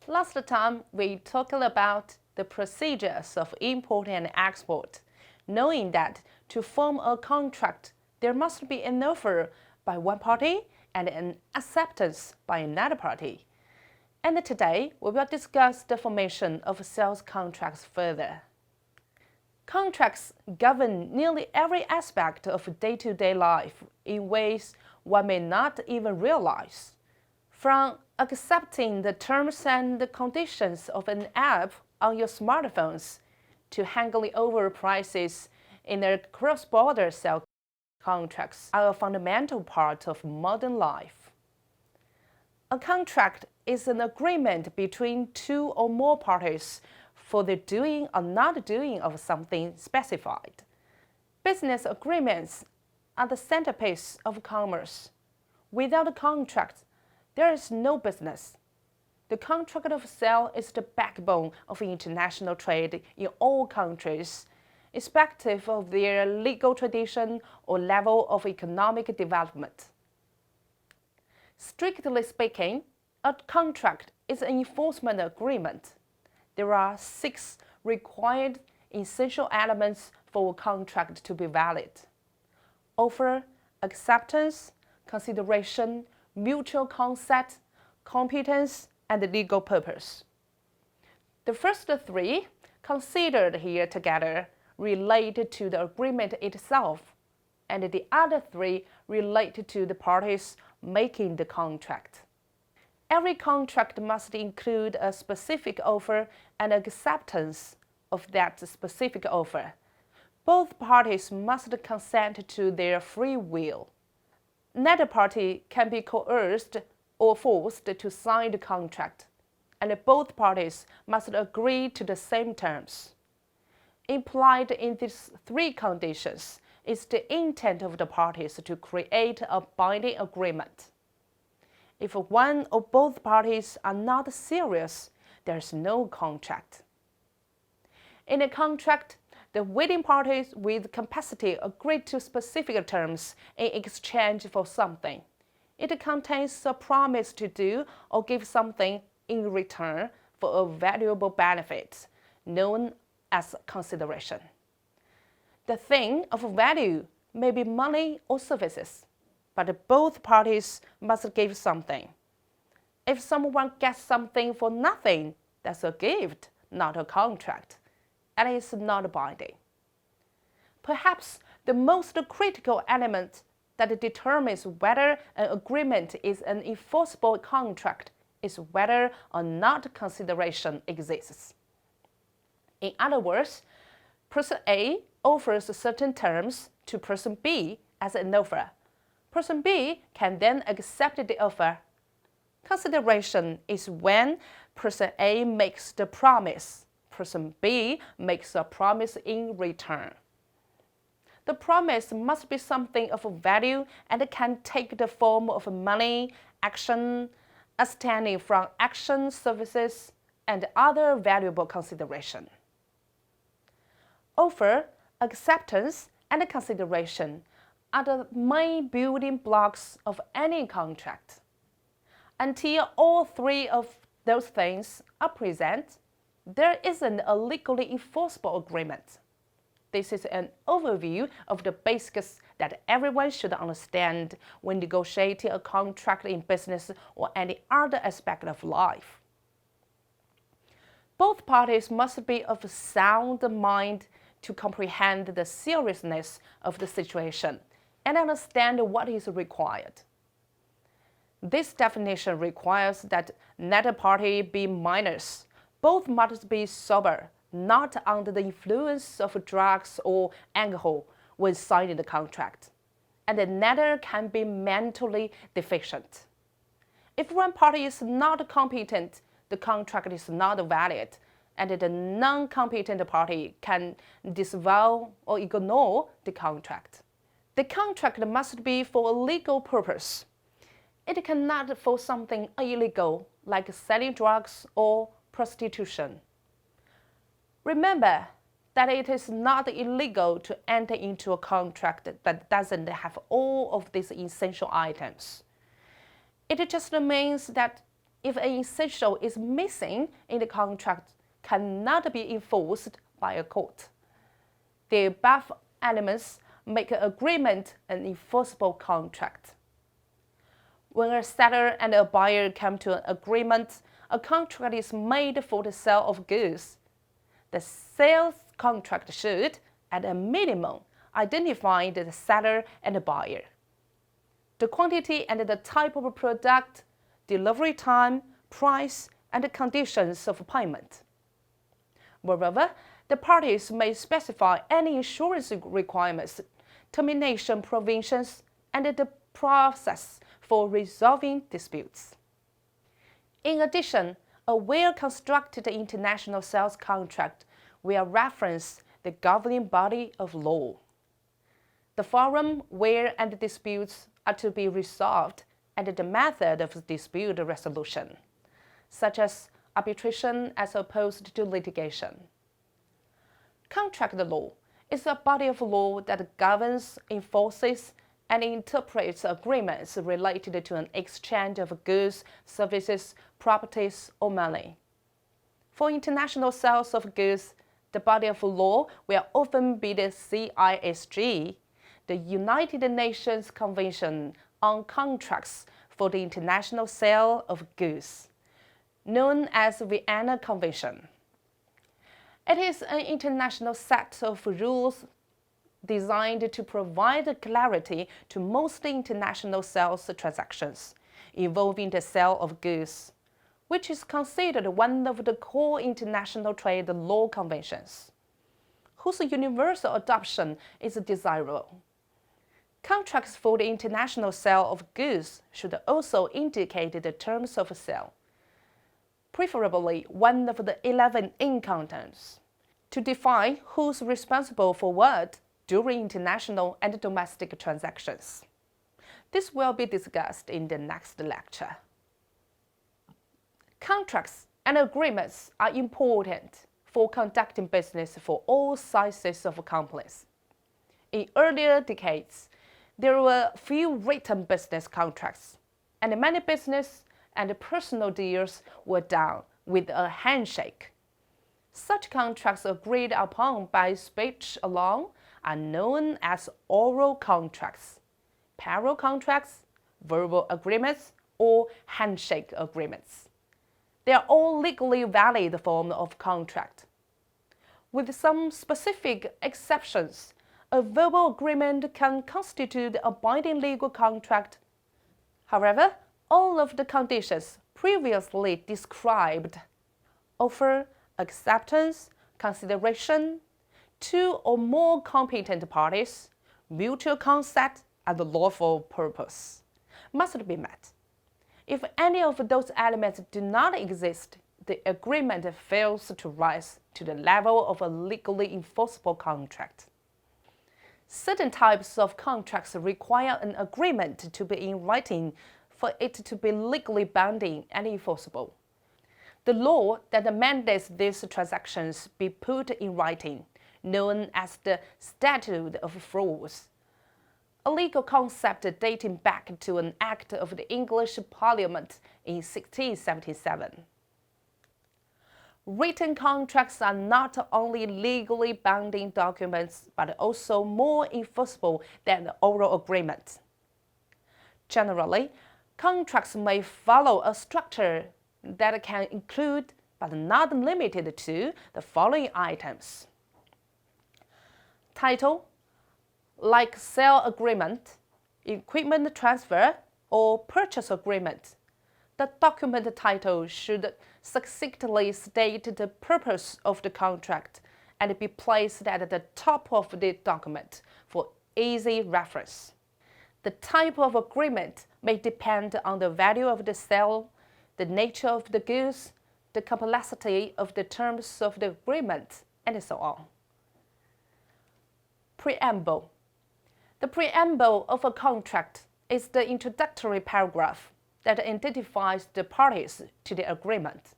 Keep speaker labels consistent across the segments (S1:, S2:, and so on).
S1: Last time, we talked about the procedures of import and export, knowing that to form a contract, there must be an offer by one party and an acceptance by another party. And today, we will discuss the formation of sales contracts further. Contracts govern nearly every aspect of day-to-day life in ways one may not even realize. From accepting the terms and conditions of an app on your smartphones to handling over prices in a cross-border sale, contracts are a fundamental part of modern life. A contract is an agreement between two or more parties for the doing or not doing of something specified. Business agreements are the centerpiece of commerce. Without a contract, there is no business. The contract of sale is the backbone of international trade in all countries, irrespective of their legal tradition or level of economic development. Strictly speaking, a contract is an enforcement agreement. There are 6 required essential elements for a contract to be valid: offer, acceptance, consideration, mutual consent, competence, and legal purpose. The first 3, considered here together, relate to the agreement itself, and the other 3 relate to the parties making the contract. Every contract must include a specific offer and acceptance of that specific offer. Both parties must consent to their free will. Neither party can be coerced or forced to sign the contract, and both parties must agree to the same terms. Implied in these 3 conditions is the intent of the parties to create a binding agreement. If one or both parties are not serious, there is no contract. In a contract, the willing parties with capacity agree to specific terms in exchange for something. It contains a promise to do or give something in return for a valuable benefit, known as consideration. The thing of value may be money or services, but both parties must give something. If someone gets something for nothing, that's a gift, not a contract, and it's not binding. Perhaps the most critical element that determines whether an agreement is an enforceable contract is whether or not consideration exists. In other words, person A offers certain terms to person B as an offer. Person B can then accept the offer. Consideration is when person A makes the promise, person B makes a promise in return. The promise must be something of value and can take the form of money, action, abstaining from action, services, and other valuable consideration. Offer, acceptance, and consideration are the main building blocks of any contract. Until all 3 of those things are present, there isn't a legally enforceable agreement. This is an overview of the basics that everyone should understand when negotiating a contract in business or any other aspect of life. Both parties must be of sound mind to comprehend the seriousness of the situation and understand what is required. This definition requires that neither party be minors. Both must be sober, not under the influence of drugs or alcohol when signing the contract, and neither can be mentally deficient. If one party is not competent, the contract is not valid, and the non-competent party can disavow or ignore the contract. The contract must be for a legal purpose. It cannot for something illegal like selling drugs or prostitution. Remember that it is not illegal to enter into a contract that doesn't have all of these essential items. It just means that if an essential is missing in the contract, cannot be enforced by a court. The above elements make an agreement an enforceable contract. When a seller and a buyer come to an agreement, a contract is made for the sale of goods. The sales contract should, at a minimum, identify the seller and the buyer, the quantity and the type of product, delivery time, price, and the conditions of payment. Moreover, the parties may specify any insurance requirements, termination provisions, and the process for resolving disputes. In addition, a well-constructed international sales contract will reference the governing body of law, the forum where any disputes are to be resolved, and the method of dispute resolution, such as arbitration as opposed to litigation. Contract law is a body of law that governs, enforces, and interprets agreements related to an exchange of goods, services, properties, or money. For international sales of goods, the body of law will often be the CISG, the United Nations Convention on Contracts for the International Sale of Goods, known as the Vienna Convention. It is an international set of rules designed to provide clarity to most international sales transactions involving the sale of goods, which is considered one of the core international trade law conventions, whose universal adoption is desirable. Contracts for the international sale of goods should also indicate the terms of sale, preferably one of the 11 incontents, to define who's responsible for what during international and domestic transactions. This will be discussed in the next lecture. Contracts and agreements are important for conducting business for all sizes of companies. In earlier decades, there were few written business contracts, and many business and personal deals were done with a handshake. Such contracts agreed upon by speech alone are known as oral contracts, parole contracts, verbal agreements, or handshake agreements. They are all legally valid forms of contract. With some specific exceptions, a verbal agreement can constitute a binding legal contract. However, all of the conditions previously described offer acceptance, consideration, two or more competent parties, mutual consent, and lawful purpose must be met. If any of those elements do not exist, the agreement fails to rise to the level of a legally enforceable contract. Certain types of contracts require an agreement to be in writing for it to be legally binding and enforceable. The law that mandates these transactions be put in writing, known as the Statute of Frauds, a legal concept dating back to an act of the English Parliament in 1677. Written contracts are not only legally binding documents, but also more enforceable than the oral agreement. Generally, contracts may follow a structure that can include, but not limited to, the following items: title, like sale agreement, equipment transfer, or purchase agreement. The document title should succinctly state the purpose of the contract and be placed at the top of the document for easy reference. The type of agreement may depend on the value of the sale, the nature of the goods, the complexity of the terms of the agreement, and so on. Preamble. The preamble of a contract is the introductory paragraph that identifies the parties to the agreement.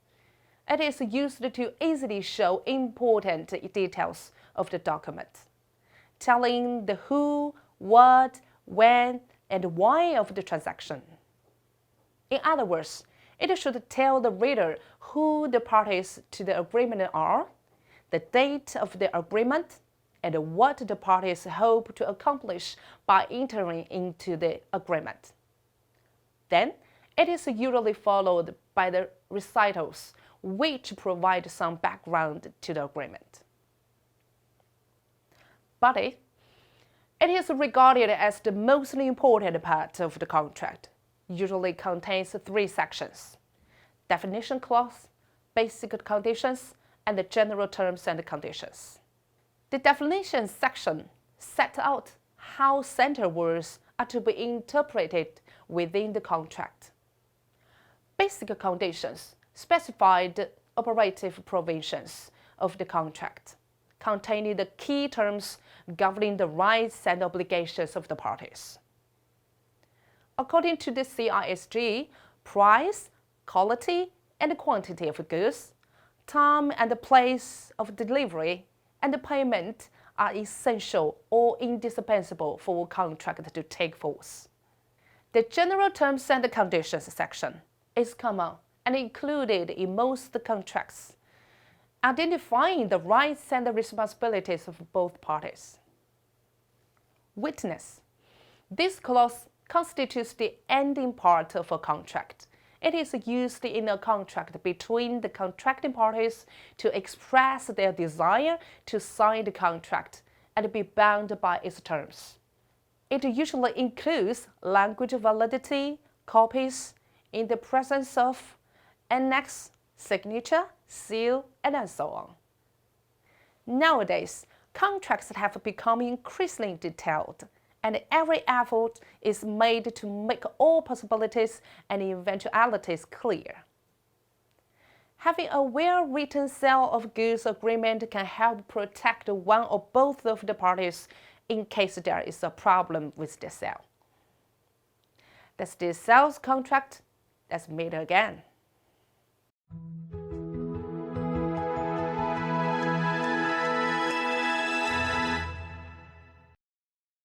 S1: It is used to easily show important details of the document, telling the who, what, when, and why of the transaction. In other words, It should tell the reader who the parties to the agreement are, the date of the agreement, and what the parties hope to accomplish by entering into the agreement. Then, it is usually followed by the recitals, which provide some background to the agreement. Body. It is regarded as the most important part of the contract. Usually contains 3 sections: definition clause, basic conditions, and the general terms and conditions. The definition section sets out how center words are to be interpreted within the contract. Basic conditions specify the operative provisions of the contract, containing the key terms governing the rights and obligations of the parties. According to the CISG, price, quality, and quantity of goods, time and place of delivery, and payment are essential or indispensable for a contract to take force. The general terms and conditions section is common and included in most contracts, identifying the rights and responsibilities of both parties. Witness. This clause constitutes the ending part of a contract. It is used in a contract between the contracting parties to express their desire to sign the contract and be bound by its terms. It usually includes language validity, copies, in the presence of, annex, signature, seal, and so on. Nowadays, contracts have become increasingly detailed, and every effort is made to make all possibilities and eventualities clear. Having a well-written sale of goods agreement can help protect one or both of the parties in case there is a problem with the sale. That's the sales contract. Let's meet again.